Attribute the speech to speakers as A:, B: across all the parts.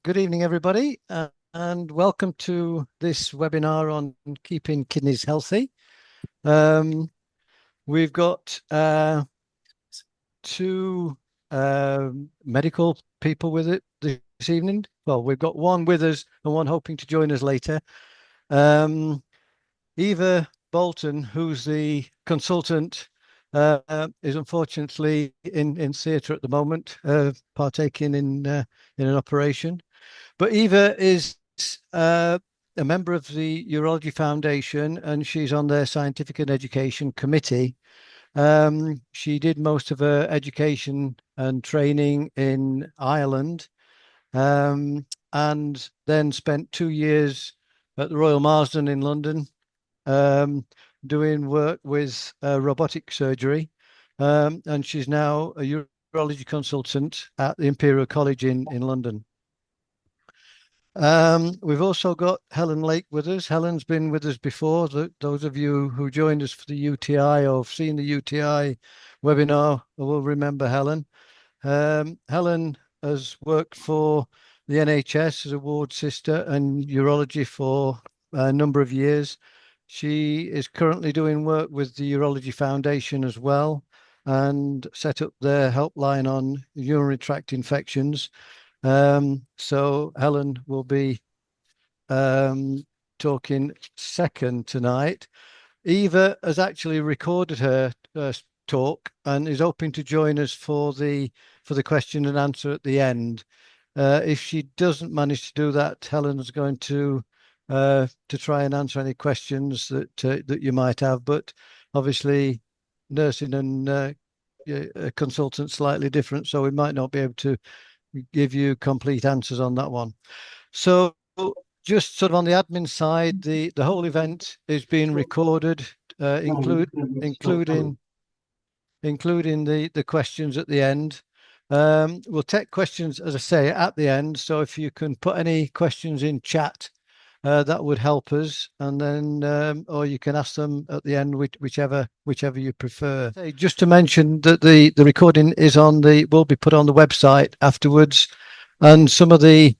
A: Good evening, everybody, and welcome to this webinar on keeping kidneys healthy. We've got two medical people with it this evening. Well, we've got one with us and one hoping to join us later. Eva Bolton, who's the consultant, is unfortunately in theatre at the moment, partaking in an operation. But Eva is a member of the Urology Foundation, and she's on their Scientific and Education Committee. She did most of her education and training in Ireland, and then spent 2 years at the Royal Marsden in London, doing work with robotic surgery. And she's now a urology consultant at the Imperial College in London. We've also got Helen Lake with us. Helen's been with us before. Those of you who joined us for the UTI or have seen the UTI webinar will remember Helen. Helen has worked for the NHS as a ward sister and urology for a number of years. She is currently doing work with the Urology Foundation as well, and set up their helpline on urinary tract infections. So Helen will be talking second tonight. Eva has actually recorded her talk and is hoping to join us for the question and answer at the end. If she doesn't manage to do that, Helen's going to try and answer any questions that you might have. But obviously, nursing and a consultant slightly different, so we might not be able to give you complete answers on that one. So just sort of on the admin side, the whole event is being recorded, including the questions at the end. We'll take questions, as I say, at the end. So if you can put any questions in chat, that would help us, and then or you can ask them at the end, whichever you prefer. Just to mention that the recording will be put on the website afterwards, and some of the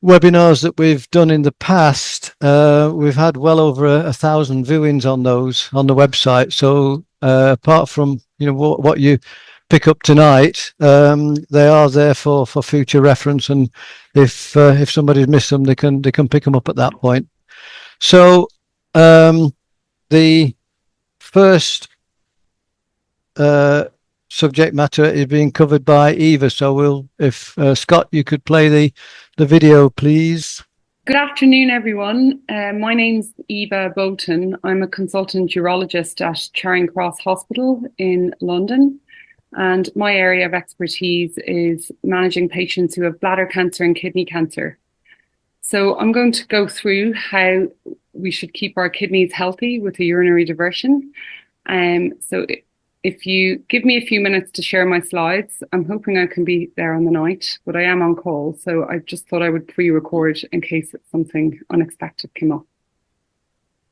A: webinars that we've done in the past, we've had well over 1,000 viewings on those on the website. So apart from what you pick up tonight, they are there for future reference, and if somebody's missed them, they can pick them up at that point. So the first subject matter is being covered by Eva. So if Scott, you could play the video, please.
B: Good afternoon, everyone. My name's Eva Bolton. I'm a consultant urologist at Charing Cross Hospital in London. And my area of expertise is managing patients who have bladder cancer and kidney cancer. So I'm going to go through how we should keep our kidneys healthy with a urinary diversion. So if you give me a few minutes to share my slides, I'm hoping I can be there on the night, but I am on call. So I just thought I would pre-record in case something unexpected came up.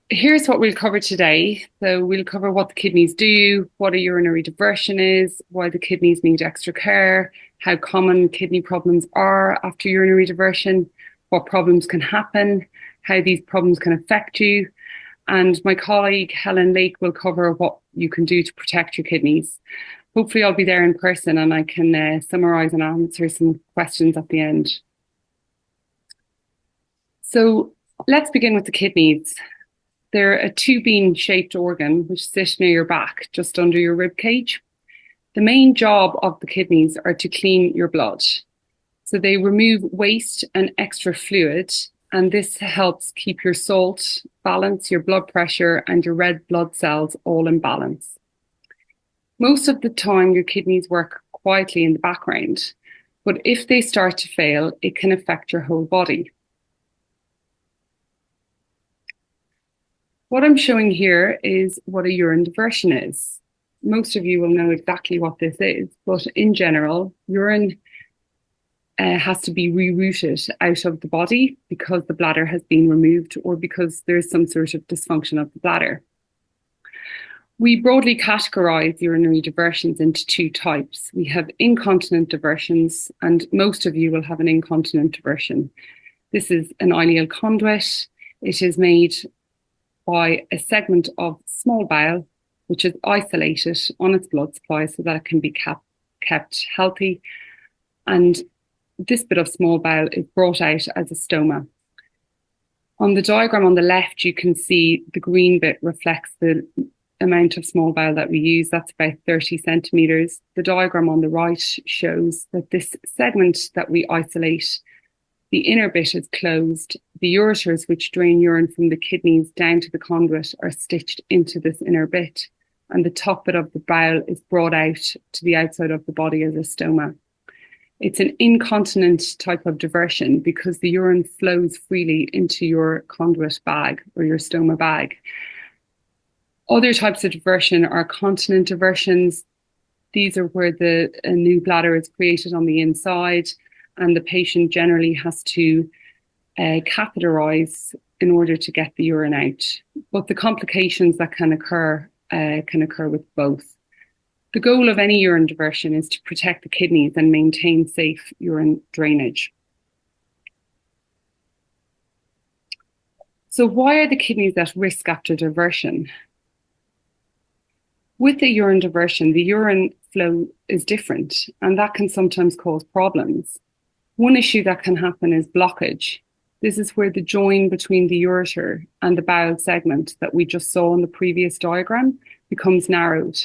B: Here's what we'll cover today. So we'll cover what the kidneys do, what a urinary diversion is, why the kidneys need extra care, how common kidney problems are after urinary diversion, what problems can happen, how these problems can affect you. And my colleague, Helen Lake, will cover what you can do to protect your kidneys. Hopefully I'll be there in person and I can summarise and answer some questions at the end. So let's begin with the kidneys. They're a tubing shaped organ which sits near your back, just under your rib cage. The main job of the kidneys are to clean your blood. So they remove waste and extra fluid, and this helps keep your salt balance, your blood pressure, and your red blood cells all in balance. Most of the time, your kidneys work quietly in the background, but if they start to fail, it can affect your whole body. What I'm showing here is what a urine diversion is. Most of you will know exactly what this is, but in general, urine has to be rerouted out of the body because the bladder has been removed or because there's some sort of dysfunction of the bladder. We broadly categorize urinary diversions into two types. We have incontinent diversions, and most of you will have an incontinent diversion. This is an ileal conduit. It is made by a segment of small bowel, which is isolated on its blood supply so that it can be kept healthy. And this bit of small bowel is brought out as a stoma. On the diagram on the left, you can see the green bit reflects the amount of small bowel that we use. That's about 30 centimeters. The diagram on the right shows that this segment that we isolate, the inner bit is closed. The ureters, which drain urine from the kidneys down to the conduit, are stitched into this inner bit. And the top bit of the bowel is brought out to the outside of the body as a stoma. It's an incontinent type of diversion because the urine flows freely into your conduit bag or your stoma bag. Other types of diversion are continent diversions. These are where a new bladder is created on the inside, and the patient generally has to catheterize in order to get the urine out. But the complications that can occur with both. The goal of any urine diversion is to protect the kidneys and maintain safe urine drainage. So why are the kidneys at risk after diversion? With the urine diversion, the urine flow is different, and that can sometimes cause problems. One issue that can happen is blockage. This is where the join between the ureter and the bowel segment that we just saw in the previous diagram becomes narrowed.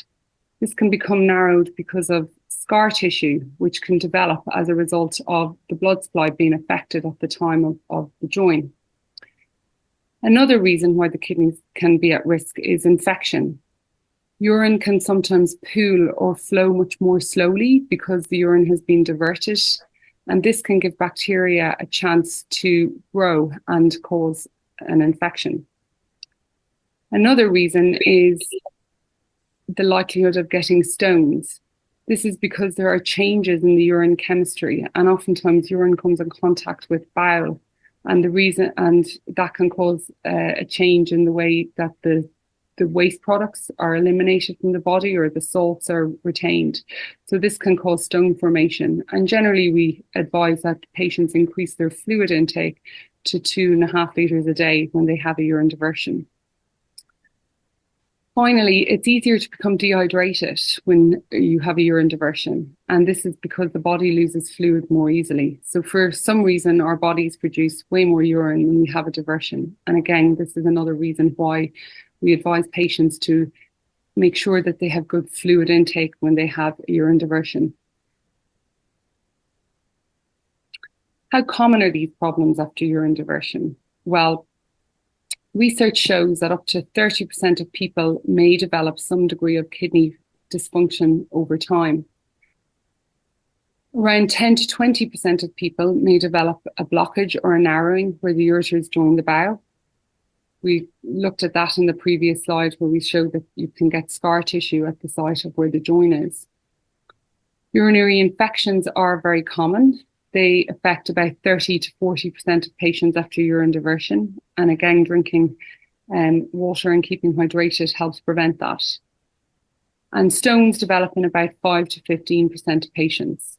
B: This can become narrowed because of scar tissue, which can develop as a result of the blood supply being affected at the time of the join. Another reason why the kidneys can be at risk is infection. Urine can sometimes pool or flow much more slowly because the urine has been diverted, and this can give bacteria a chance to grow and cause an infection. Another reason is the likelihood of getting stones. This is because there are changes in the urine chemistry, and oftentimes urine comes in contact with bowel, and that can cause a change in the way that the waste products are eliminated from the body or the salts are retained. So this can cause stone formation. And generally we advise that patients increase their fluid intake to 2.5 litres a day when they have a urine diversion. Finally, it's easier to become dehydrated when you have a urine diversion. And this is because the body loses fluid more easily. So for some reason, our bodies produce way more urine when we have a diversion. And again, this is another reason why we advise patients to make sure that they have good fluid intake when they have a urine diversion. How common are these problems after urine diversion? Well, research shows that up to 30% of people may develop some degree of kidney dysfunction over time. Around 10 to 20% of people may develop a blockage or a narrowing where the ureters join the bowel. We looked at that in the previous slide where we showed that you can get scar tissue at the site of where the join is. Urinary infections are very common. They affect about 30 to 40% of patients after urine diversion. And again, drinking water and keeping hydrated helps prevent that. And stones develop in about 5 to 15% of patients.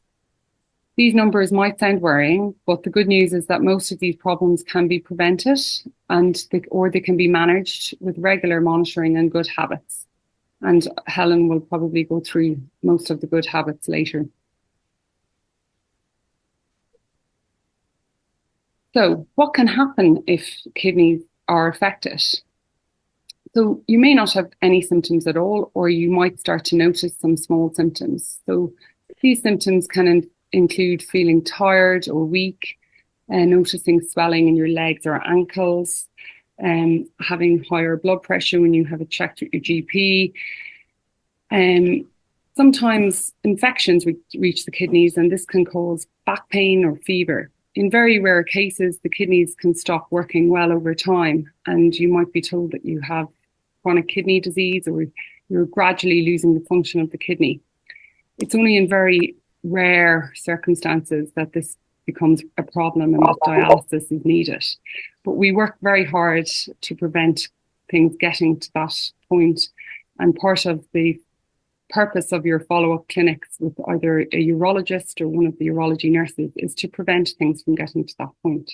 B: These numbers might sound worrying, but the good news is that most of these problems can be prevented or they can be managed with regular monitoring and good habits. And Helen will probably go through most of the good habits later. So what can happen if kidneys are affected? So you may not have any symptoms at all, or you might start to notice some small symptoms. So these symptoms can include feeling tired or weak, noticing swelling in your legs or ankles, having higher blood pressure when you have it checked with your GP. Sometimes infections reach the kidneys, and this can cause back pain or fever. In very rare cases, the kidneys can stop working well over time, and you might be told that you have chronic kidney disease or you're gradually losing the function of the kidney. It's only in very rare circumstances that this becomes a problem and that dialysis is needed. But we work very hard to prevent things getting to that point, And part of the purpose of your follow-up clinics with either a urologist or one of the urology nurses is to prevent things from getting to that point.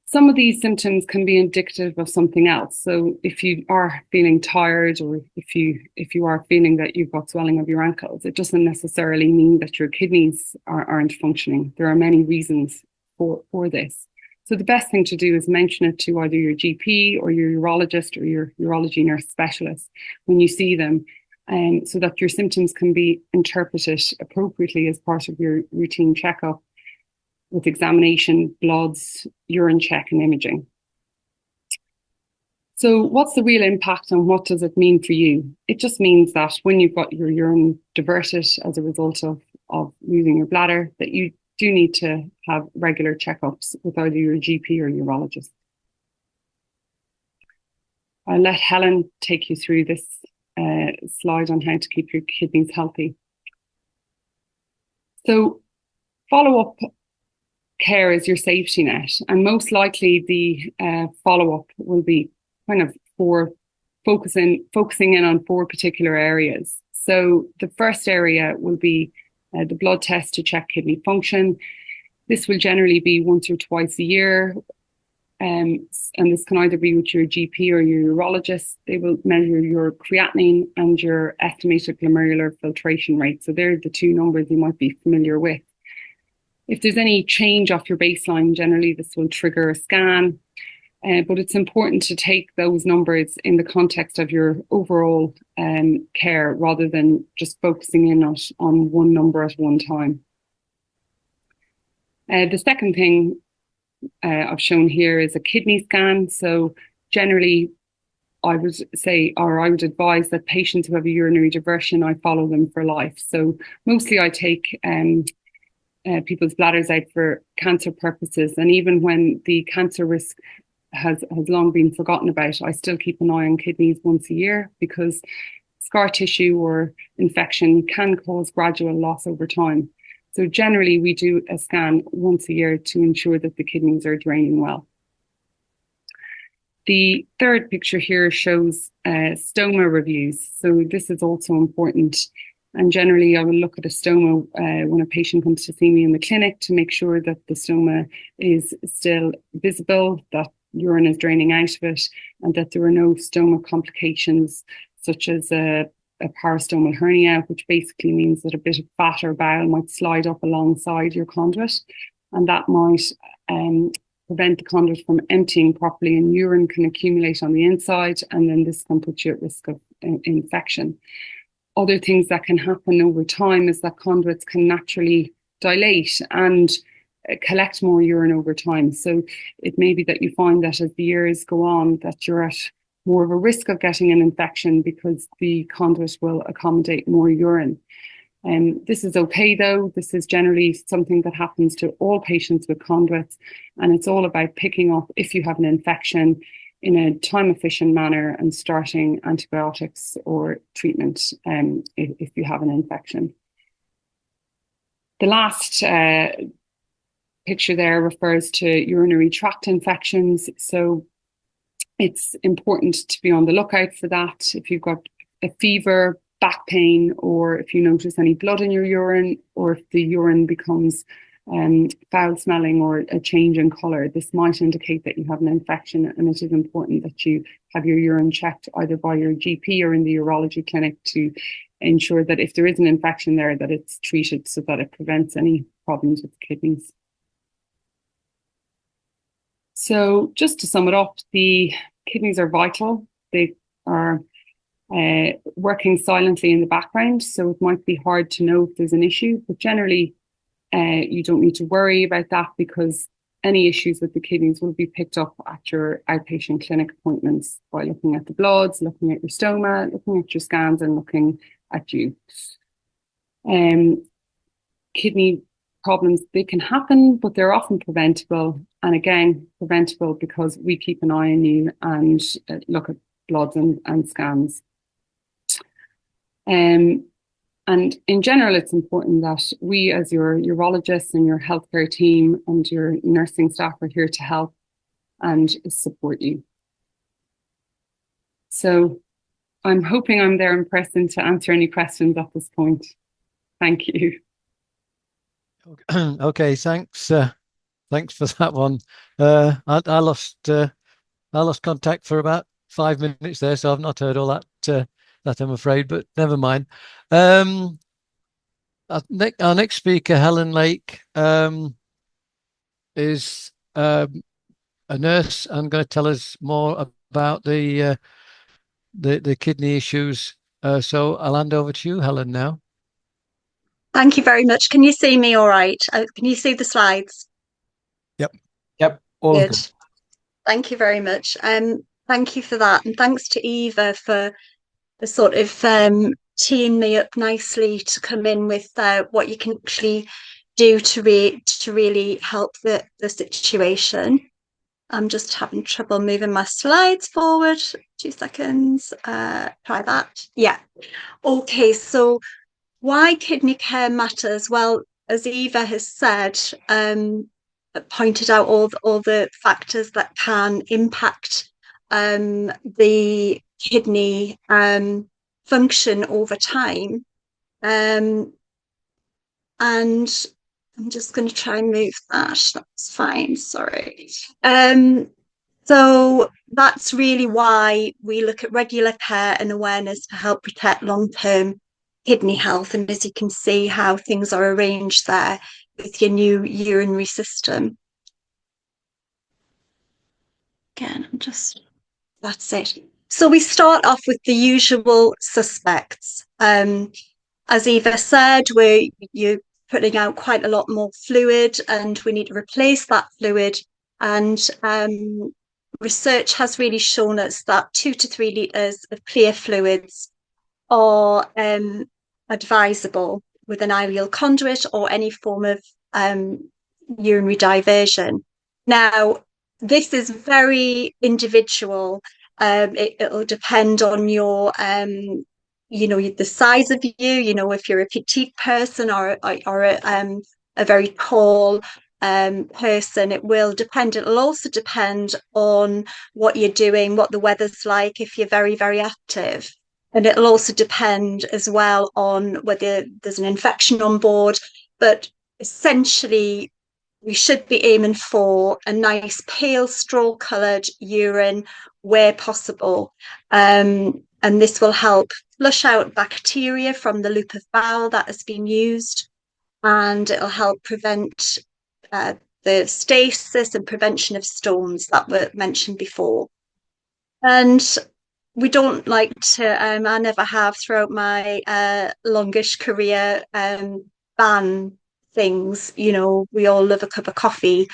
B: Some of these symptoms can be indicative of something else. So if you are feeling tired, or if you are feeling that you've got swelling of your ankles, it doesn't necessarily mean that your kidneys aren't functioning. There are many reasons for this. So the best thing to do is mention it to either your GP or your urologist or your urology nurse specialist when you see them, so that your symptoms can be interpreted appropriately as part of your routine checkup with examination, bloods, urine check, and imaging. So what's the real impact and what does it mean for you? It just means that when you've got your urine diverted as a result of losing your bladder, that you do need to have regular checkups with either your GP or urologist. I'll let Helen take you through this slide on how to keep your kidneys healthy. So follow-up care is your safety net, and most likely the follow-up will be kind of focusing in on 4 particular areas. So the first area will be the blood test to check kidney function. This will generally be once or twice a year, and this can either be with your GP or your urologist. They will measure your creatinine and your estimated glomerular filtration rate. So they're the 2 numbers you might be familiar with. If there's any change off your baseline, generally this will trigger a scan, but it's important to take those numbers in the context of your overall care rather than just focusing in on one number at one time. The second thing I've shown here is a kidney scan. So generally, I would say, or I would advise that patients who have a urinary diversion, I follow them for life. So mostly I take people's bladders out for cancer purposes. And even when the cancer risk has long been forgotten about, I still keep an eye on kidneys once a year, because scar tissue or infection can cause gradual loss over time. So generally we do a scan once a year to ensure that the kidneys are draining well. The third picture here shows stoma reviews. So this is also important. And generally, I will look at a stoma when a patient comes to see me in the clinic to make sure that the stoma is still visible, that urine is draining out of it, and that there are no stoma complications such as a peristomal hernia, which basically means that a bit of fat or bowel might slide up alongside your conduit, and that might prevent the conduit from emptying properly, and urine can accumulate on the inside, and then this can put you at risk of infection. Other things that can happen over time is that conduits can naturally dilate and collect more urine over time. So it may be that you find that as the years go on, that you're at more of a risk of getting an infection because the conduit will accommodate more urine. This is okay though. This is generally something that happens to all patients with conduits, and it's all about picking up if you have an infection in a time-efficient manner and starting antibiotics or treatment if you have an infection. The last picture there refers to urinary tract infections. So it's important to be on the lookout for that. If you've got a fever, back pain, or if you notice any blood in your urine, or if the urine becomes foul smelling or a change in colour, this might indicate that you have an infection, and it is important that you have your urine checked either by your GP or in the urology clinic to ensure that if there is an infection there, that it's treated so that it prevents any problems with the kidneys. So just to sum it up, the kidneys are vital. They are working silently in the background, so it might be hard to know if there's an issue, but generally you don't need to worry about that, because any issues with the kidneys will be picked up at your outpatient clinic appointments by looking at the bloods, looking at your stoma, looking at your scans, and looking at you. Kidney problems, they can happen, but they're often preventable. And again, preventable because we keep an eye on you and look at bloods and scans. And in general, it's important that we, as your urologists and your healthcare team and your nursing staff, are here to help and support you. So I'm hoping I'm there in person to answer any questions at this point. Thank you.
A: Okay, thanks. Thanks for that one. I lost contact for about 5 minutes there, so I've not heard all that I'm afraid, but never mind. Our next speaker, Helen Lake, is a nurse and going to tell us more about the kidney issues. So I'll hand over to you, Helen, now.
C: Thank you very much. Can you see me all right? Can you see the slides?
A: Yep.
D: Yep. All
C: Good.
D: good.
C: Thank you very much. Thank you for that. And thanks to Eva for the sort of teeing me up nicely to come in with what you can actually do to really help the situation. I'm just having trouble moving my slides forward. 2 seconds. Try that. Yeah. Okay, so why kidney care matters? Well, as Eva has said, pointed out all the factors that can impact the kidney function over time. And I'm just going to try and move that. That's fine. Sorry. So that's really why we look at regular care and awareness to help protect long-term kidney health. And as you can see how things are arranged there with your new urinary system. Again, that's it. So we start off with the usual suspects. As Eva said, you're putting out quite a lot more fluid and we need to replace that fluid. And research has really shown us that 2 to 3 litres of clear fluids are advisable with an ileal conduit or any form of urinary diversion. Now, this is very individual. It'll depend on your the size of you, if you're a petite person or a very tall person, it will depend. It'll also depend on what you're doing, what the weather's like, if you're very, very active. And it'll also depend as well on whether there's an infection on board. But essentially, we should be aiming for a nice pale straw coloured urine where possible. And this will help flush out bacteria from the loop of bowel that has been used. And it'll help prevent the stasis and prevention of stones that were mentioned before. And we don't like to, I never have throughout my longish career, ban things. We all love a cup of coffee,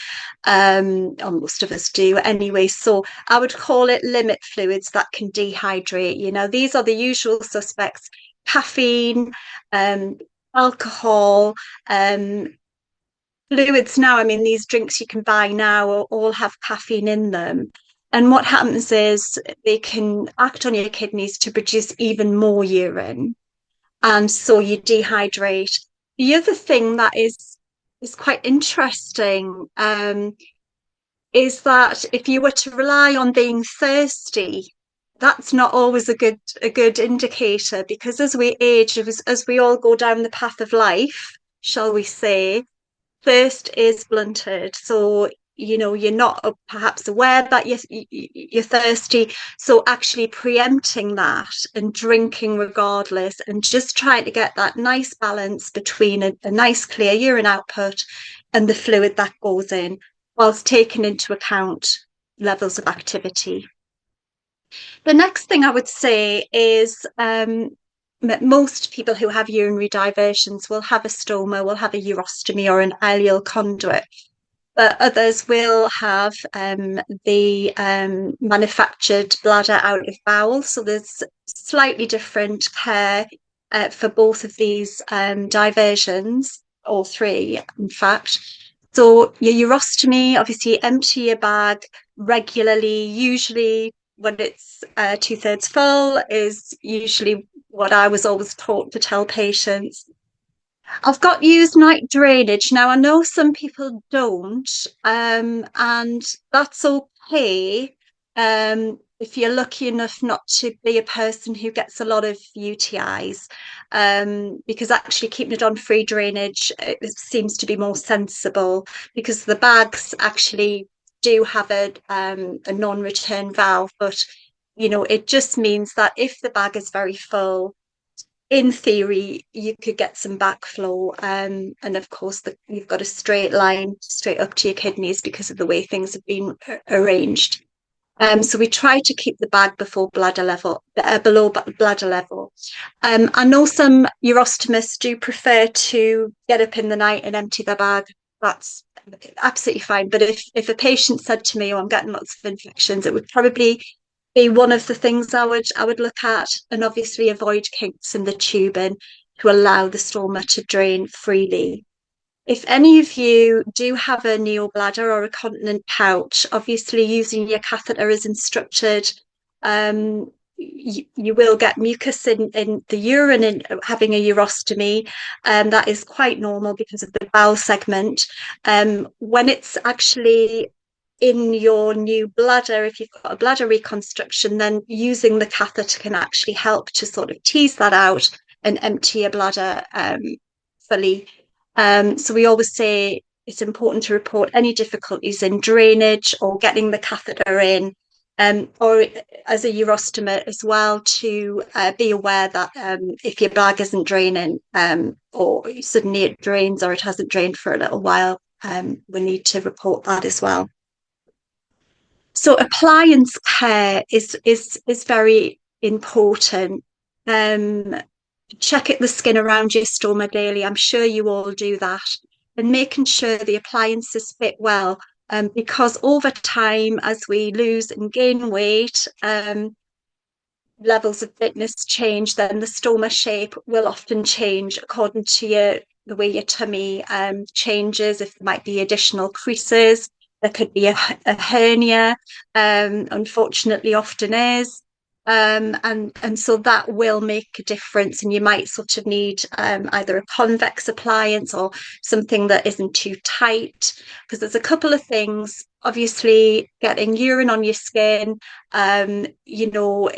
C: or most of us do anyway. So I would call it limit fluids that can dehydrate. These are the usual suspects: caffeine, alcohol, fluids now. I mean, these drinks you can buy now all have caffeine in them. And what happens is they can act on your kidneys to produce even more urine. And so you dehydrate. The other thing that is quite interesting is that if you were to rely on being thirsty, that's not always a good indicator, because as we age, as we all go down the path of life, shall we say, thirst is blunted. So you're not perhaps aware that you're thirsty, so actually preempting that and drinking regardless, and just trying to get that nice balance between a nice clear urine output and the fluid that goes in, whilst taking into account levels of activity. The next thing I would say is most people who have urinary diversions will have a stoma, will have a urostomy or an ileal conduit. But others will have the manufactured bladder out of bowel. So there's slightly different care for both of these diversions, all three, in fact. So your urostomy, obviously empty your bag regularly, usually when it's 2/3 full, is usually what I was always taught to tell patients. I've got used night drainage. Now, I know some people don't, and that's okay. if you're lucky enough not to be a person who gets a lot of UTIs, because actually keeping it on free drainage, it seems to be more sensible, because the bags actually do have a non-return valve, but it just means that if the bag is very full, in theory, you could get some backflow. And of course, you've got a straight line straight up to your kidneys because of the way things have been arranged. So we try to keep the bag below bladder level. I know some urostomists do prefer to get up in the night and empty their bag. That's absolutely fine. But if a patient said to me, "Oh, I'm getting lots of infections," it would probably be one of the things I would look at, and obviously avoid kinks in the tubing to allow the stoma to drain freely. If any of you do have a neobladder or a continent pouch, obviously using your catheter as instructed, you will get mucus in the urine in having a urostomy, and that is quite normal because of the bowel segment. When it's actually in your new bladder, if you've got a bladder reconstruction, then using the catheter can actually help to sort of tease that out and empty your bladder fully. So we always say it's important to report any difficulties in drainage or getting the catheter in, or as a urostomer as well, to be aware that if your bag isn't draining, or suddenly it drains or it hasn't drained for a little while, we need to report that as well. So appliance care is very important. Check the skin around your stoma daily. I'm sure you all do that. And making sure the appliances fit well. Because over time, as we lose and gain weight, levels of fitness change, then the stoma shape will often change according to the way your tummy changes. If there might be additional creases, there could be a hernia, unfortunately often is. And so that will make a difference, and you might sort of need either a convex appliance or something that isn't too tight, because there's a couple of things. Obviously, getting urine on your skin, and your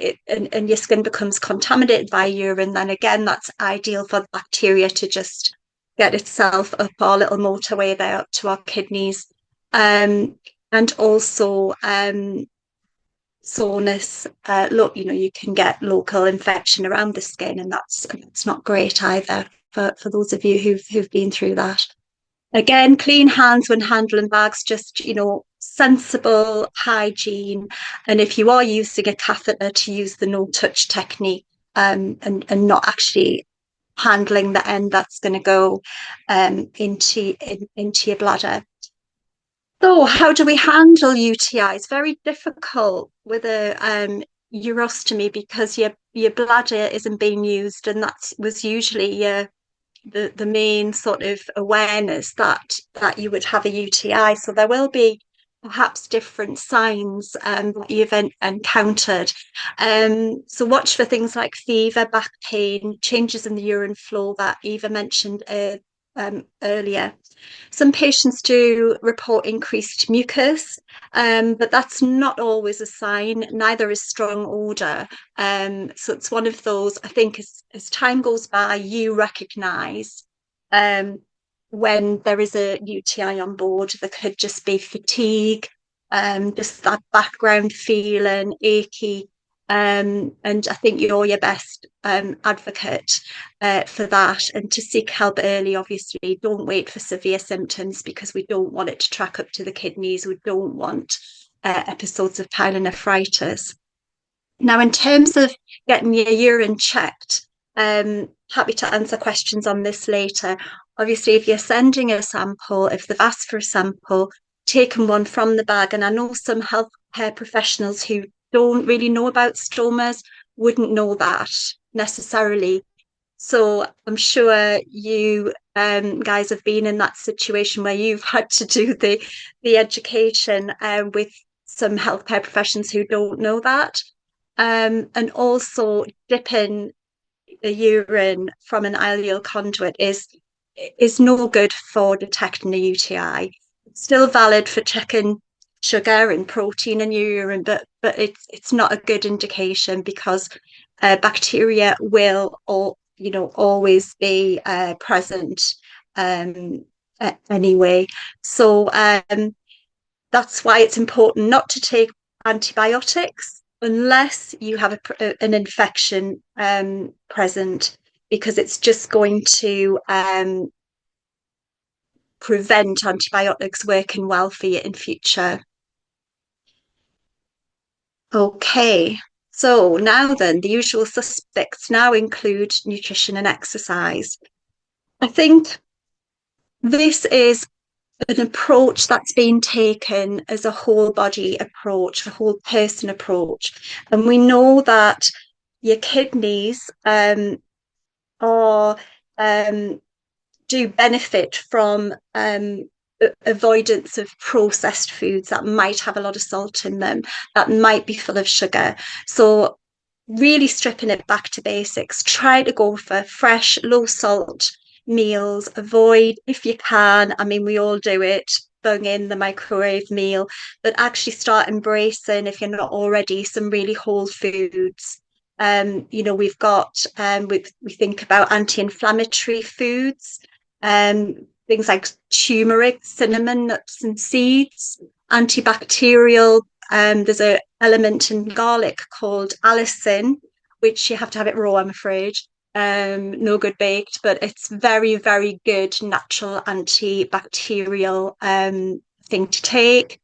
C: skin becomes contaminated by urine, then again, that's ideal for the bacteria to just get itself up our little motorway there up to our kidneys. And also soreness. Look, you can get local infection around the skin, and that's not great either for those of you who've been through that. Again, clean hands when handling bags, just sensible hygiene, and if you are using a catheter, to use the no touch technique, and not actually handling the end that's going to go into your bladder. So how do we handle UTIs? Very difficult with a urostomy, because your bladder isn't being used, and that was usually the main sort of awareness that you would have a UTI. So there will be perhaps different signs that you've encountered. So watch for things like fever, back pain, changes in the urine flow that Eva mentioned earlier. Some patients do report increased mucus, but that's not always a sign. Neither is strong odour. So it's one of those, I think, as time goes by, you recognise when there is a UTI on board. There could just be fatigue, just that background feeling, achy. And I think you're your best advocate for that, and to seek help early. Obviously, don't wait for severe symptoms, because we don't want it to track up to the kidneys. We don't want episodes of pyelonephritis. Now, in terms of getting your urine checked, happy to answer questions on this later. Obviously, if you're sending a sample, if they've asked for a sample, taking one from the bag, and I know some healthcare professionals who don't really know about stomas wouldn't know that necessarily. So I'm sure you guys have been in that situation where you've had to do the education with some healthcare professionals who don't know that. And also, dipping the urine from an ileal conduit is no good for detecting a UTI. It's still valid for checking sugar and protein in your urine, but it's not a good indication, because bacteria will always be present anyway. So that's why it's important not to take antibiotics unless you have an infection present, because it's just going to prevent antibiotics working well for you in future. Okay, so now then, the usual suspects now include nutrition and exercise. I think this is an approach that's been taken as a whole body approach, a whole person approach. And we know that your kidneys are do benefit from avoidance of processed foods that might have a lot of salt in them, that might be full of sugar. So really stripping it back to basics, try to go for fresh, low salt meals. Avoid, if you can, I mean, we all do it, bung in the microwave meal, but actually start embracing, if you're not already, some really whole foods. We've got we think about anti-inflammatory foods, things like turmeric, cinnamon, nuts and seeds, antibacterial. There's an element in garlic called allicin, which you have to have it raw, I'm afraid. No good baked, but it's very, very good natural antibacterial thing to take.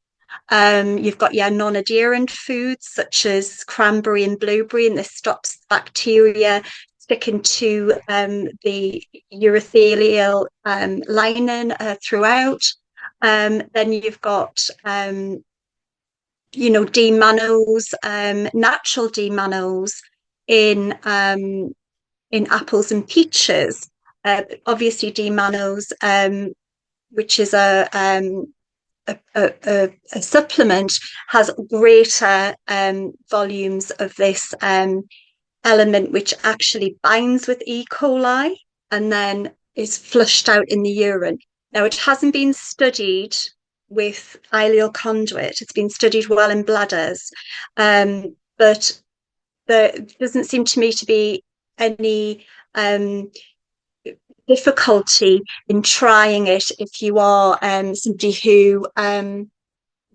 C: You've got your non-adherent foods such as cranberry and blueberry, and this stops bacteria sticking to the urothelial lining throughout. Then you've got D-mannose, natural D-mannose in apples and peaches. Obviously, D-mannose, which is a supplement, has greater volumes of this element, which actually binds with E. coli and then is flushed out in the urine. Now, it hasn't been studied with ileal conduit. It's been studied well in bladders, but there doesn't seem to me to be any difficulty in trying it if you are somebody who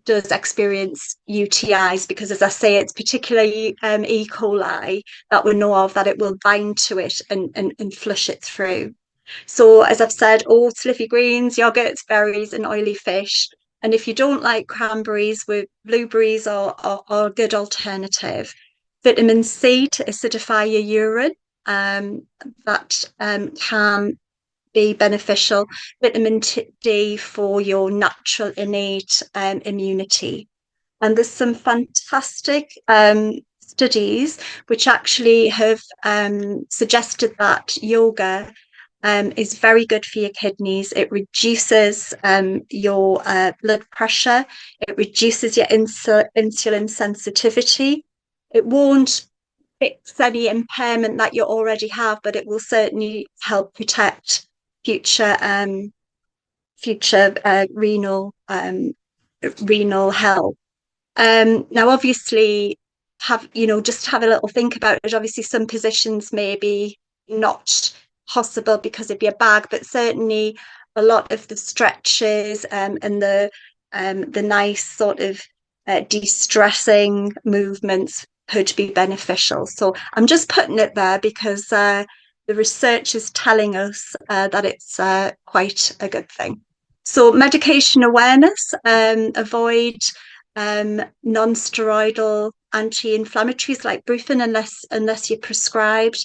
C: does experience UTIs, because, as I say, it's particularly E. coli that we know of, that it will bind to it and flush it through. So, as I've said, oats, leafy greens, yogurts, berries and oily fish. And if you don't like cranberries, with blueberries are a good alternative. Vitamin C to acidify your urine, that can be beneficial. Vitamin D for your natural innate immunity. And there's some fantastic studies which actually have suggested that yoga is very good for your kidneys. It reduces your blood pressure. It reduces your insulin sensitivity. It won't fix any impairment that you already have, but it will certainly help protect future renal health. Now, obviously, just have a little think about it. Obviously, some positions may be not possible because of your bag, but certainly a lot of the stretches and the nice sort of de-stressing movements could be beneficial. So I'm just putting it there because the research is telling us that it's quite a good thing. So medication awareness, avoid non-steroidal anti-inflammatories like Brufen unless you're prescribed,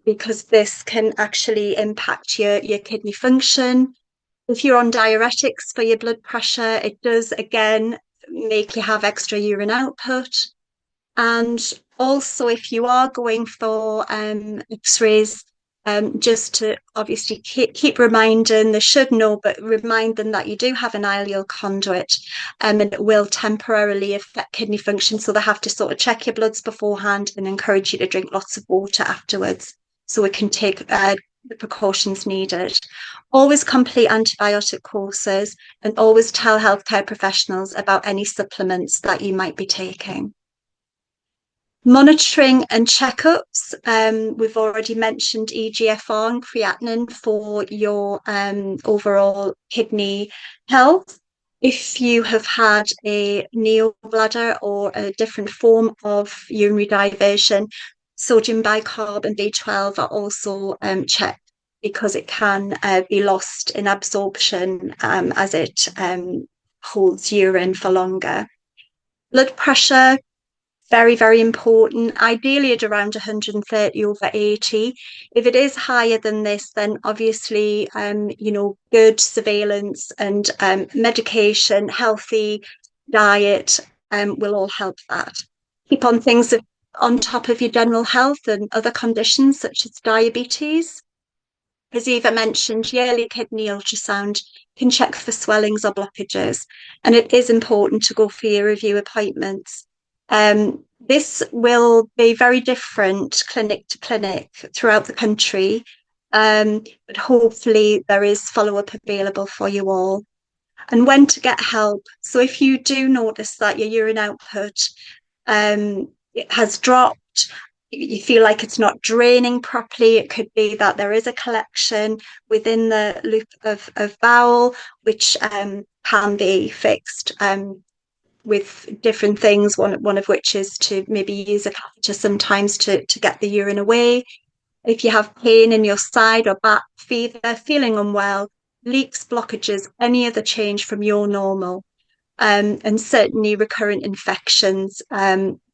C: because this can actually impact your kidney function. If you're on diuretics for your blood pressure, it does again make you have extra urine output. And also, if you are going for x-rays, just to obviously keep reminding, they should know, but remind them that you do have an ileal conduit, and it will temporarily affect kidney function. So they have to sort of check your bloods beforehand and encourage you to drink lots of water afterwards, so it can take the precautions needed. Always complete antibiotic courses and always tell healthcare professionals about any supplements that you might be taking. Monitoring and checkups. We've already mentioned EGFR and creatinine for your overall kidney health. If you have had a neobladder or a different form of urinary diversion, sodium bicarb and B12 are also checked because it can be lost in absorption as it holds urine for longer. Blood pressure, very, very important. Ideally at around 130/80. If it is higher than this, then obviously, good surveillance and medication, healthy diet will all help that. Keep on things on top of your general health and other conditions such as diabetes. As Eva mentioned, yearly kidney ultrasound can check for swellings or blockages, and it is important to go for your review appointments. This will be very different clinic to clinic throughout the country, but hopefully there is follow-up available for you all. And when to get help. So if you do notice that your urine output it has dropped, you feel like it's not draining properly, it could be that there is a collection within the loop of bowel, which can be fixed with different things, one of which is to maybe use a catheter sometimes to get the urine away. If you have pain in your side or back, fever, feeling unwell, leaks, blockages, any other change from your normal, and certainly recurrent infections,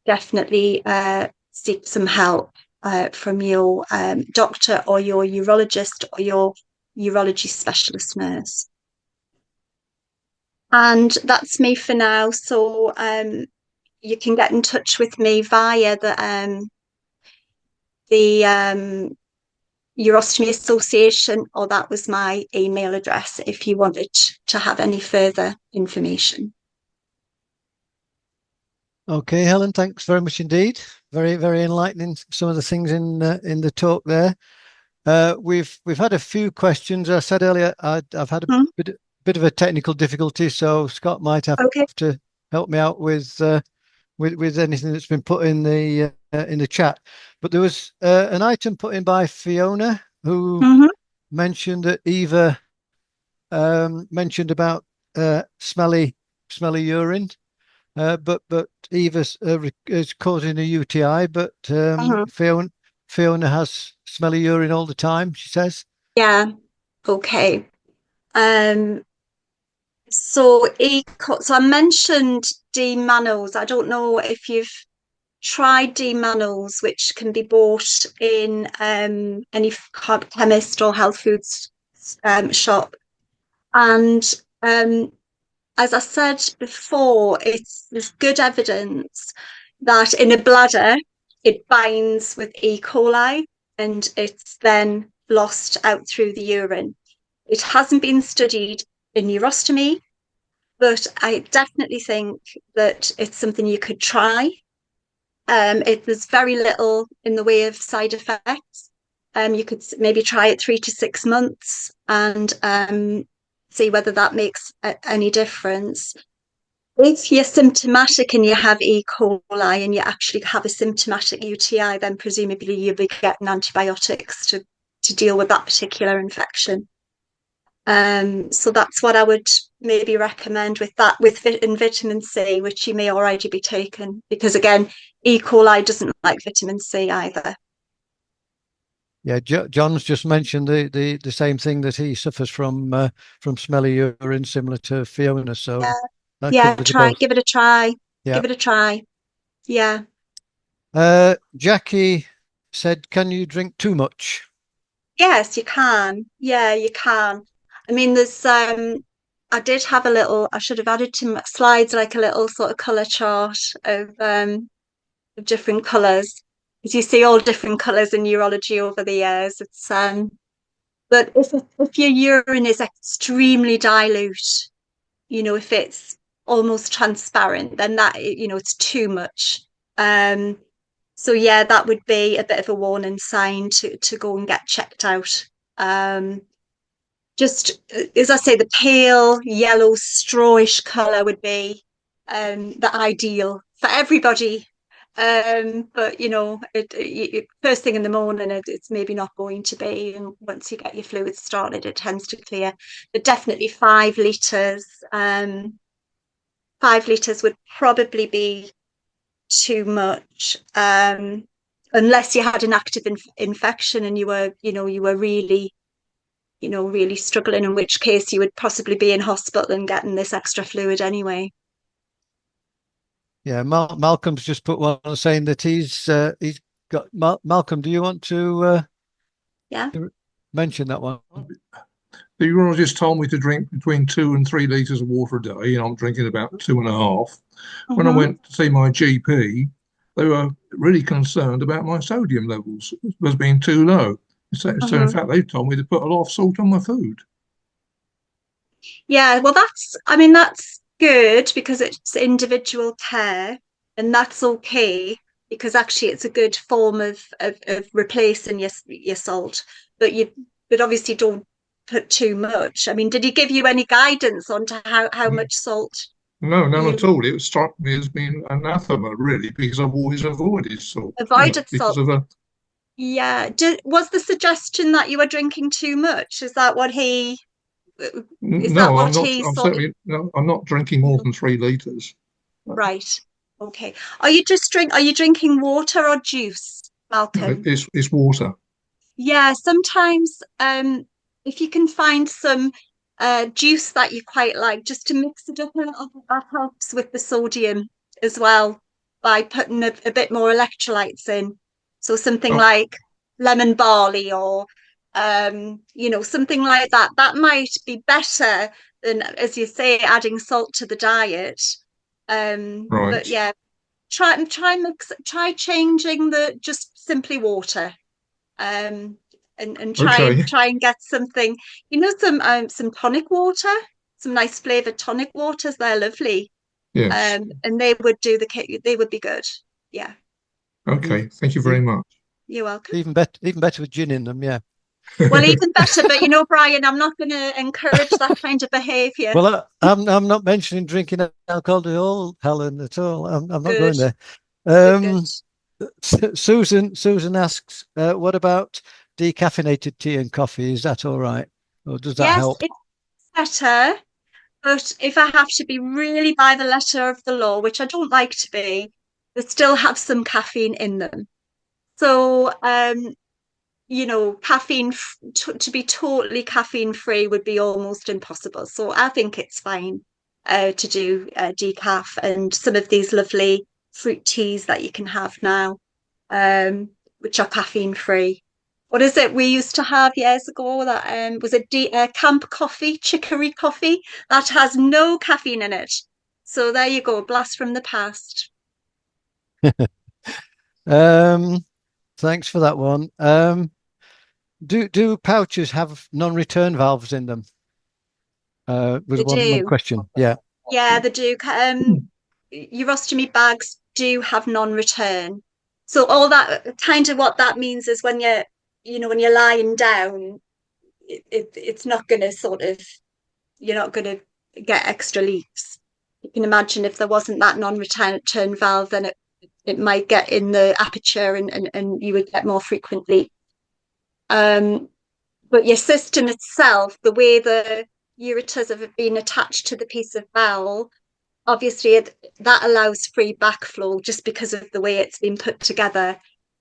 C: definitely seek some help from your doctor or your urologist or your urology specialist nurse. And that's me for now. So you can get in touch with me via the Urostomy Association, or that was my email address if you wanted to have any further information.
A: Okay, Helen, thanks very much indeed. Very, very enlightening, some of the things in the talk there. We've had a few questions. I said earlier, I've had a bit of a technical difficulty, so Scott might have to help me out with anything that's been put in the chat. But there was an item put in by Fiona who mentioned that Eva mentioned about smelly urine, but Eva is causing a UTI, but Fiona has smelly urine all the time, she says.
C: Yeah. Okay. So I mentioned D-mannose. I don't know if you've tried D-mannose, which can be bought in any chemist or health foods shop. And as I said before, there's good evidence that in a bladder, it binds with E. coli and it's then lost out through the urine. It hasn't been studied in urostomy, but I definitely think that it's something you could try. There's very little in the way of side effects. You could maybe try it 3 to 6 months and see whether that makes any difference. If you're symptomatic and you have E. coli and you actually have a symptomatic UTI, then presumably you'll be getting antibiotics to deal with that particular infection. So that's what I would maybe recommend with that, in vitamin C, which you may already be taking, because again, E. coli doesn't like vitamin C either.
A: Yeah, John's just mentioned the same thing, that he suffers from smelly urine, similar to Fiona. So
C: give it a try. Yeah. Give it a try. Yeah.
A: Jackie said, "Can you drink too much?"
C: Yes, you can. Yeah, you can. I mean, there's I did have I should have added to my slides like a little sort of colour chart of different colours. As you see, all different colours in urology over the years. It's but if your urine is extremely dilute, if it's almost transparent, then that it's too much. So yeah, that would be a bit of a warning sign to go and get checked out Just as I say, the pale yellow strawish colour would be the ideal for everybody. But first thing in the morning, it's maybe not going to be, and once you get your fluids started, it tends to clear. But definitely 5 litres. 5 litres would probably be too much, unless you had an active infection and you were really struggling, in which case you would possibly be in hospital and getting this extra fluid anyway.
A: Yeah, Malcolm's just put one saying that he's got. Malcolm, do you want to
C: Yeah.
A: mention that one?
D: The urologist told me to drink between 2 and 3 litres of water a day, and I'm drinking about 2.5. When I went to see my GP, they were really concerned about my sodium levels as being too low. So in fact, they told me to put a lot of salt on my food.
C: Yeah, well, that's good because it's individual care, and that's okay because actually it's a good form of replacing your salt, but obviously don't put too much. I mean, did he give you any guidance on to how much salt?
D: No, none at all. It struck me as being anathema, really, because I've always avoided salt.
C: Avoided
D: because
C: salt.
D: of
C: Yeah. Was the suggestion that you were drinking too much? Is that what he?
D: No, I'm not. I'm certainly no. I'm not drinking more than 3 litres.
C: Right. Okay. Are you drinking water or juice, Malcolm?
D: It's water.
C: Yeah, sometimes if you can find some juice that you quite like, just to mix it up a little bit, that helps with the sodium as well by putting a bit more electrolytes in. So something like lemon barley or something like that. That might be better than, as you say, adding salt to the diet.
D: Right.
C: But yeah, try changing the just simply water. And try and get something, some tonic water, some nice flavored tonic waters. They're lovely.
D: Yes.
C: And they would be good. Yeah.
D: Okay. Thank you very much.
C: You're welcome.
A: Even better with gin in them. Yeah.
C: Well, even better, but Brian, I'm not going to encourage that kind of behaviour.
A: Well, I'm not mentioning drinking alcohol at all, Helen, at all. I'm not going there.
C: Good.
A: Susan asks, what about decaffeinated tea and coffee? Is that all right, or does that help?
C: Yes, it's better. But if I have to be really by the letter of the law, which I don't like to be, they still have some caffeine in them. So caffeine to be totally caffeine free would be almost impossible. So I think it's fine to do decaf and some of these lovely fruit teas that you can have now, which are caffeine free. What is it we used to have years ago? That was it Camp Coffee, chicory coffee that has no caffeine in it. So there you go, blast from the past.
A: Thanks for that one. Do pouches have non-return valves in them? Was one question. Yeah.
C: Yeah, they do. Urostomy bags do have non-return. So all that kind of what that means is when you're lying down, it's not going to you're not going to get extra leaks. You can imagine if there wasn't that non-return valve, then it might get in the aperture and you would get more frequent leaks. But your system itself, the way the ureters have been attached to the piece of bowel, obviously that allows free backflow just because of the way it's been put together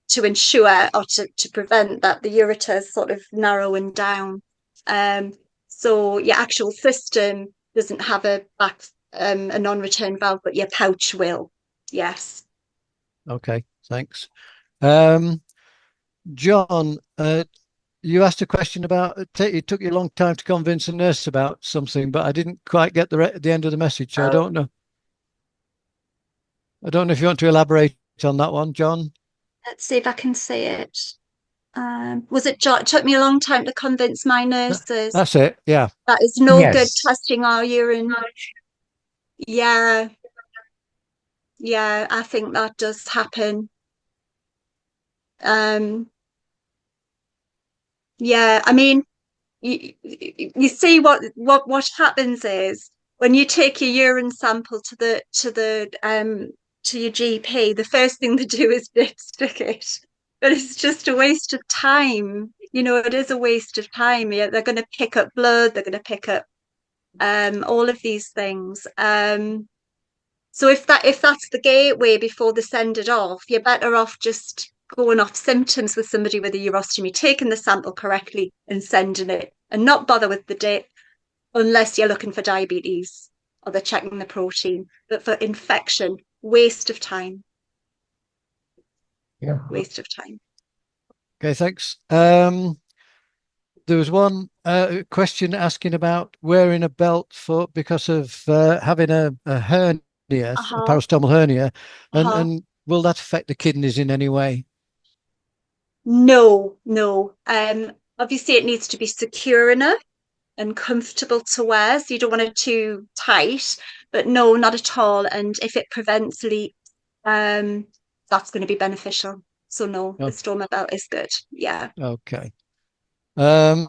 C: to ensure or to prevent that the ureters sort of narrowing down. So your actual system doesn't have a non-return valve, but your pouch will. Yes.
A: Okay, thanks. John, you asked a question about it took you a long time to convince a nurse about something, but I didn't quite get the end of the message, so I don't know. I don't know if you want to elaborate on that one, John.
C: Let's see if I can see it. Was it John? It took me a long time to convince my nurses.
A: That's it. Yeah.
C: That is no good testing our urine. Yeah. Yeah, I think that does happen. Yeah, I mean, you see what happens is when you take your urine sample to your GP, the first thing they do is stick it. But it's just a waste of time. It is a waste of time. Yeah, they're going to pick up blood, they're going to pick up all of these things. So if that's the gateway before they send it off, you're better off just going off symptoms with somebody with a urostomy, taking the sample correctly and sending it, and not bother with the date unless you're looking for diabetes or they're checking the protein. But for infection, waste of time.
D: Yeah.
C: Waste of time.
A: Okay, thanks. There was one question asking about wearing a belt because of having a hernia, a peristomal hernia, and will that affect the kidneys in any way?
C: No. Obviously, it needs to be secure enough and comfortable to wear, so you don't want it too tight. But no, not at all. And if it prevents leaks, that's going to be beneficial. So no, the stoma belt is good. Yeah.
A: Okay. Her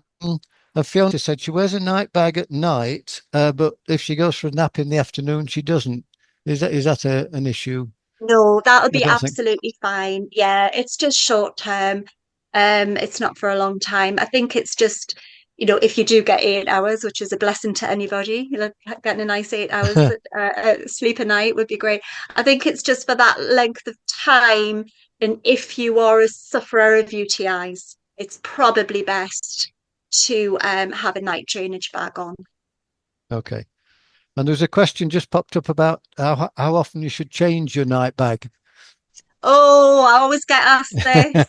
A: fiance said she wears a night bag at night, but if she goes for a nap in the afternoon, she doesn't. Is that an issue?
C: No, that'll be absolutely fine. Yeah, it's just short term. It's not for a long time. I think it's just, if you do get 8 hours, which is a blessing to anybody, getting a nice 8 hours sleep a night would be great. I think it's just for that length of time. And if you are a sufferer of UTIs, it's probably best to have a night drainage bag on.
A: Okay. And there's a question just popped up about how often you should change your night bag.
C: Oh, I always get asked this.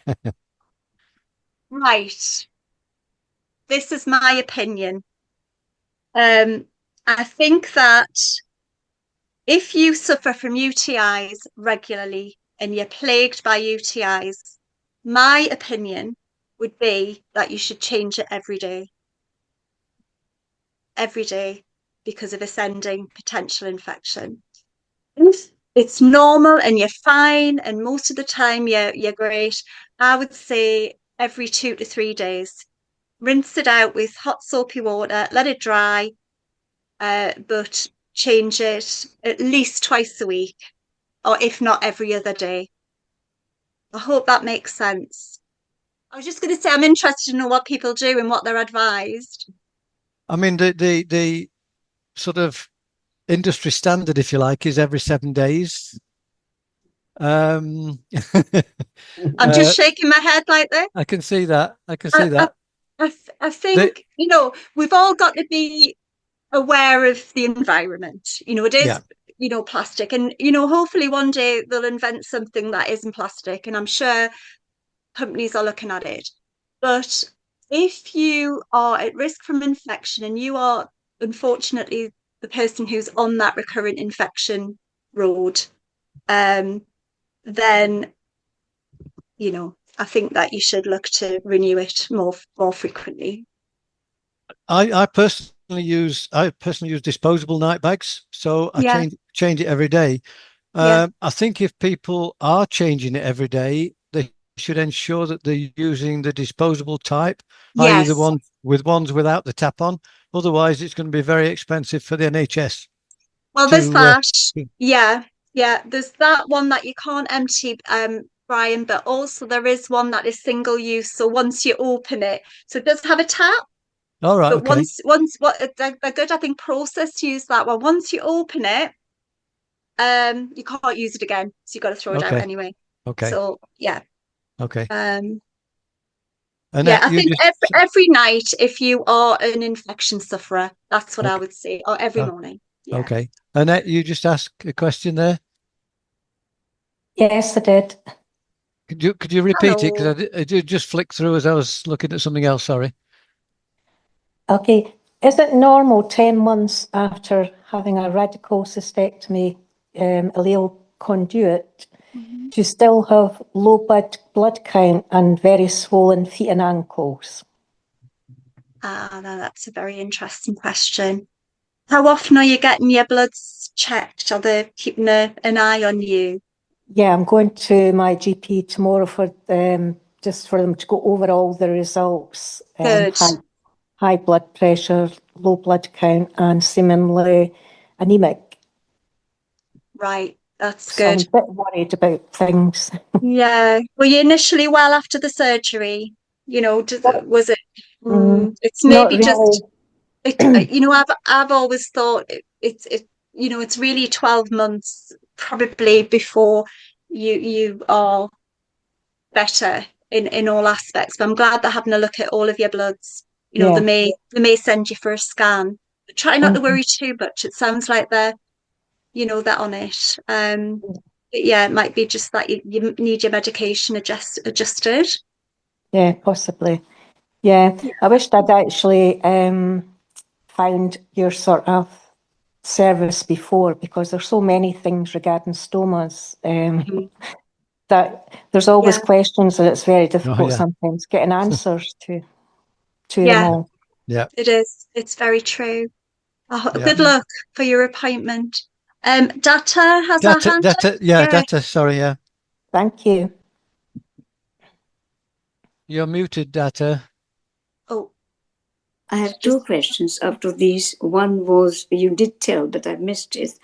C: Right. This is my opinion. I think that if you suffer from UTIs regularly and you're plagued by UTIs, my opinion would be that you should change it every day. Every day, because of ascending potential infection. If it's normal and you're fine and most of the time you're great, I would say every 2 to 3 days. Rinse it out with hot soapy water, let it dry, but change it at least twice a week, or if not every other day. I hope that makes sense. I was just going to say I'm interested to know what people do and what they're advised.
A: I mean, the sort of industry standard, if you like, is every 7 days.
C: I'm just shaking my head like this.
A: I can see that.
C: I think, we've all got to be aware of the environment. It is, plastic. And, hopefully one day they'll invent something that isn't plastic. And I'm sure companies are looking at it. But if you are at risk from infection and you are, unfortunately, the person who's on that recurrent infection road, then, I think that you should look to renew it more frequently.
A: I personally use disposable night bags, so I change it every day. I think if people are changing it every day, they should ensure that they're using the disposable type, i.e. the ones without the tap on. Otherwise, it's going to be very expensive for the NHS.
C: Well, there's that. There's that one that you can't empty, Brian, but also there is one that is single use. So once you open it, so it does have a tap.
A: All right.
C: But once they're good, I think Process use that one. Once you open it, you can't use it again, so you've got to throw it out anyway.
A: Okay.
C: So yeah.
A: Okay.
C: I think every night, if you are an infection sufferer, that's what I would say, or every morning. Yeah.
A: Okay. Annette, you just asked a question there.
E: Yes, I did.
A: Could you repeat it? Because I did just flick through as I was looking at something else. Sorry.
E: Okay. Is it normal 10 months after having a radical cystectomy, ileal conduit, to still have low blood count and very swollen feet and ankles?
C: No, that's a very interesting question. How often are you getting your bloods checked? Are they keeping an eye on you?
E: Yeah, I'm going to my GP tomorrow for just for them to go over all the results.
C: Good.
E: high blood pressure, low blood count, and seemingly anemic.
C: Right, that's
E: So I'm
C: good.
E: a bit worried about things.
C: Yeah. Were you initially well after the surgery? Was it? It's
E: Not
C: maybe just
E: really.
C: I've always thought it's really 12 months probably before you are better in all aspects. But I'm glad they're having a look at all of your bloods.
E: Yeah.
C: They may send you for a scan. But try not to worry too much. It sounds like they're on it. But yeah, it might be just that you need your medication adjusted.
E: Yeah, possibly. Yeah, I wished I'd actually found your sort of service before, because there's so many things regarding stomas that there's always
C: Yeah.
E: questions, and it's very difficult
A: yeah.
E: sometimes getting answers to them
C: Yeah,
E: all.
A: Yeah.
C: it is. It's very true.
A: Yeah.
C: Good luck for your appointment. Data has a hand up.
A: Data, sorry, yeah.
E: Thank you.
A: You're muted, Data.
C: Oh,
F: I have two questions after these. One was, you did tell, but I missed it,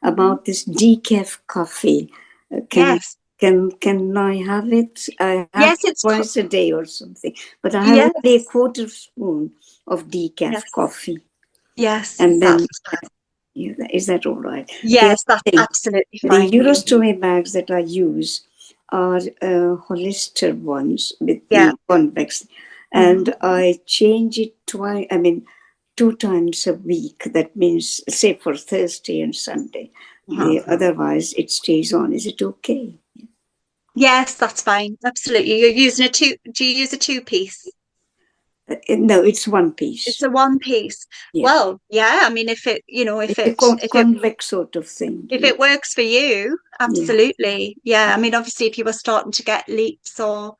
F: about this decaf coffee.
C: yes.
F: Can I have it? I have
C: Yes,
F: it twice a day or something. But I have
C: yes.
F: only a quarter spoon of decaf
C: Yes.
F: coffee.
C: Yes.
F: And then,
C: that's
F: is that all right?
C: yes, that's
F: thing,
C: absolutely
F: the
C: fine.
F: urostomy bags that I use are Hollister ones with
C: Yeah.
F: the convex. And I change it twice, 2 times a week. That means, say, for Thursday and Sunday. Otherwise, it stays on. Is it okay?
C: Yes, that's fine. Absolutely. You're using do you use a 2-piece?
F: No, it's 1 piece.
C: It's a 1-piece.
F: Yeah.
C: Well, yeah. If
F: It's a convex sort of thing.
C: If it works for you, absolutely. Yeah. Obviously, if you were starting to get leaks or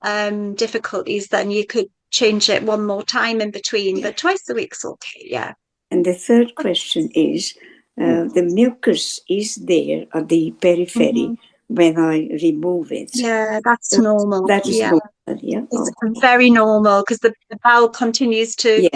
C: difficulties, then you could change it one more time in between. But twice a week's okay. Yeah.
F: And the third question is, the mucus is there at the periphery when I remove it.
C: Yeah, that's normal.
F: That is normal, yeah.
C: It's very normal, because the bowel continues to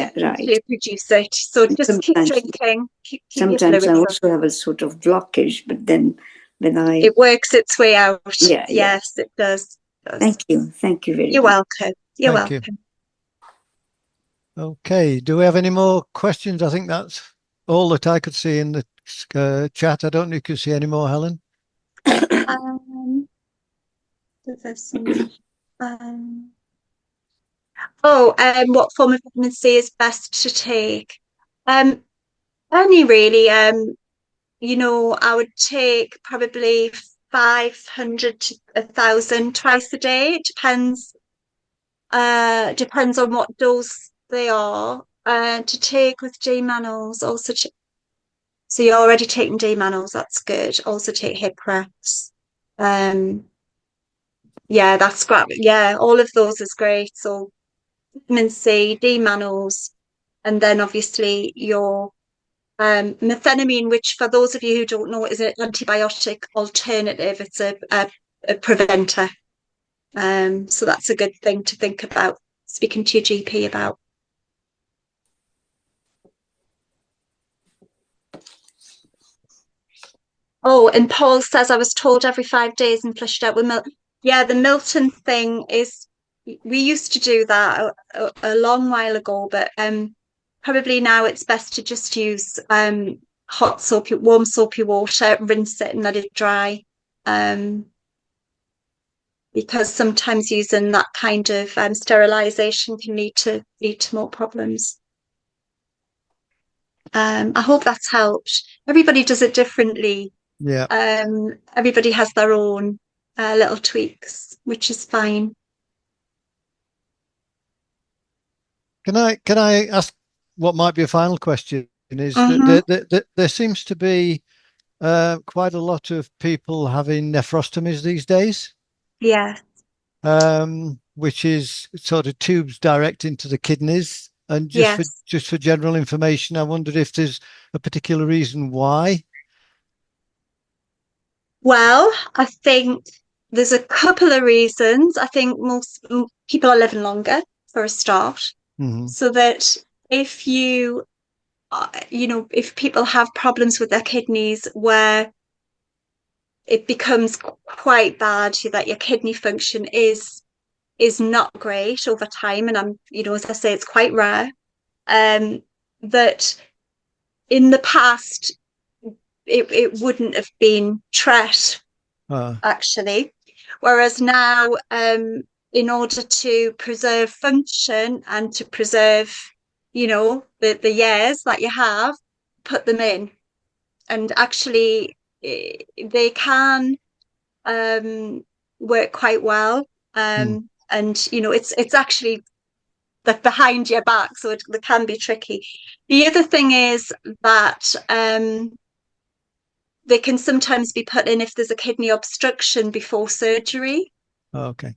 C: produce it. So just keep drinking. Keep your
F: sometimes
C: fluids
F: I
C: up.
F: also have a sort of blockage, but then when
C: It works its way out.
F: Yeah,
C: yes, it does.
F: Thank you. Thank you very
C: You're
F: much.
C: welcome. You're
A: Thank
C: welcome.
A: you. Okay. Do we have any more questions? I think that's all that I could see in the chat. I don't know if you can see any more, Helen.
C: What form of vitamin C is best to take? Any really. I would take probably 500 to 1,000 twice a day. It depends on what dose they are. To take with D-mannose, also. So you're already taking D-mannose, that's good. Also take hip reps. Yeah, that's great. Yeah, all of those is great. So vitamin C, D-mannose, and then obviously your methenamine, which for those of you who don't know, is an antibiotic alternative. It's a preventer. So that's a good thing to think about speaking to your GP about. Oh, and Paul says, I was told every 5 days and flushed out with milk. Yeah, the Milton thing is, we used to do that a long while ago, but probably now it's best to just use warm soapy water, rinse it and let it dry. Because sometimes using that kind of sterilization can lead to more problems. I hope that's helped. Everybody does it differently.
A: Yeah.
C: Everybody has their own little tweaks, which is fine.
A: Can I ask what might be a final question? Is that there seems to be quite a lot of people having nephrostomies these days.
C: Yeah.
A: Which is sort of tubes direct into the kidneys. And just for general information, I wondered if there's a particular reason why.
C: Well, I think there's a couple of reasons. I think most people are living longer, for a start. so that if you if people have problems with their kidneys where it becomes quite bad, that your kidney function is not great over time, and as I say, it's quite rare, that in the past it wouldn't have been tret actually, whereas now, in order to preserve function and to preserve the years that you have, put them in, and actually they can work quite well, and it's actually like behind your back, so it can be tricky. The other thing is that they can sometimes be put in if there's a kidney obstruction before surgery.
A: Okay.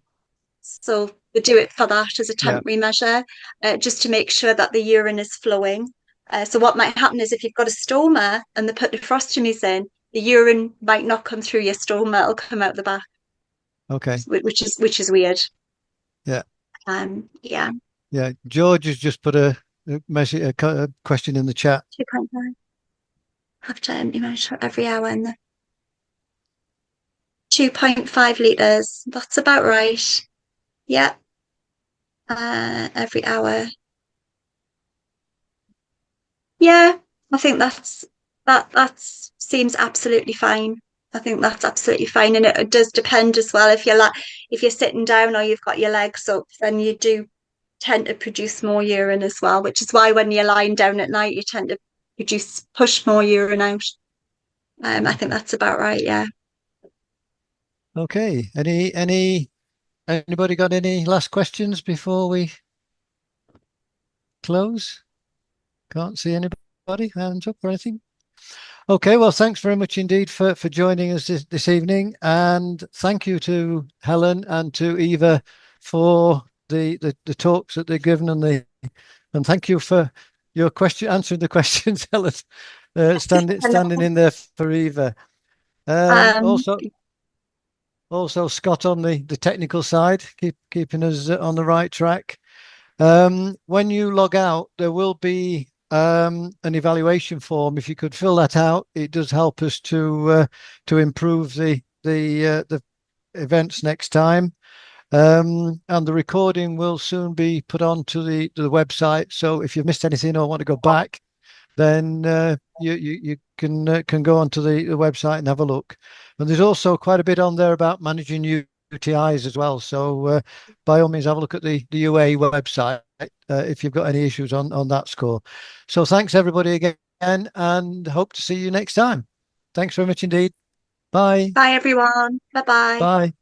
C: So they do it for that as a temporary measure, just to make sure that the urine is flowing. So what might happen is if you've got a stoma and they put nephrostomies in, the urine might not come through your stoma; it'll come out the back.
A: Okay.
C: Which is weird.
A: Yeah.
C: Yeah.
A: Yeah. George has just put a question in the chat.
C: 2.5. Have to empty my every hour in the 2.5 litres. That's about right. Yeah. Every hour. Yeah, I think that seems absolutely fine. I think that's absolutely fine, and it does depend as well. If you're sitting down or you've got your legs up, then you do tend to produce more urine as well, which is why when you're lying down at night, you tend to push more urine out. I think that's about right. Yeah.
A: Okay. Anybody got any last questions before we close? Can't see anybody hands up or anything. Okay, well, thanks very much indeed for joining us this evening, and thank you to Helen and to Eva for the talks that they've given, and thank you for your answering the questions, Helen, standing in there for Eva. Also Scott on the technical side, keeping us on the right track. When you log out, there will be an evaluation form. If you could fill that out, it does help us to improve the events next time. And the recording will soon be put onto the website. So if you've missed anything or want to go back, then you can go onto the website and have a look. And there's also quite a bit on there about managing UTIs as well. So by all means, have a look at the UA website if you've got any issues on that score. So thanks everybody again, and hope to see you next time. Thanks very much indeed. Bye.
C: Bye everyone. Bye bye.
A: Bye.